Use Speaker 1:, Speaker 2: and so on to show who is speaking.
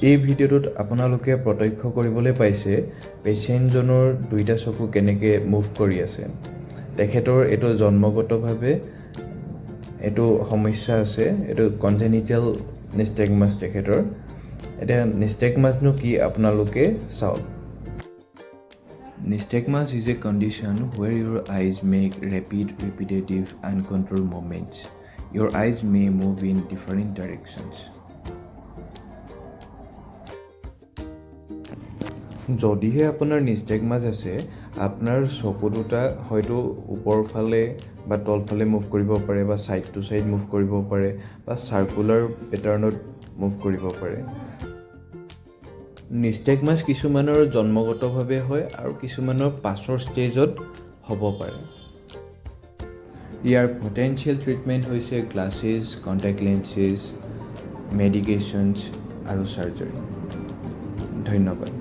Speaker 1: এই ভিডিঅ'টোত আপোনালোকে প্ৰত্যক্ষ কৰিবলৈ পাইছে পেচেণ্টজনৰ দুইটা চকু কেনেকৈ মুভ কৰি আছে। তেখেতৰ এইটো জন্মগতভাৱে এইটো সমস্যা আছে, এইটো কনজেনিটেল নিষ্টেগমাছ তেখেতৰ। এতিয়া নিষ্টেগমাছনো কি আপোনালোকে চাওক। Nystagmus is a condition where your eyes make rapid, repetitive, uncontrolled movements. Your eyes may move in different directions. যদিহে আপোনাৰ নিষ্টেগমাছ আছে, আপোনাৰ চকু দুটা হয়তো ওপৰ ফালে বা তলফালে মুভ কৰিব পাৰে বা ছাইড টু ছাইড মুভ কৰিব পাৰে বা চাৰ্কুলাৰ পেটাৰ্ণত মুভ কৰিব পাৰে। নিষ্টেগমাছ কিছুমানৰ জন্মগতভাৱে হয় আৰু কিছুমানৰ পাছৰ ষ্টেজত হ'ব পাৰে। ইয়াৰ পটেনচিয়েল ট্ৰিটমেণ্ট হৈছে গ্লাছেছ, কণ্টেক্ট লেন্সেছ, মেডিকেশ্যনছ আৰু চাৰ্জাৰী। ধন্যবাদ।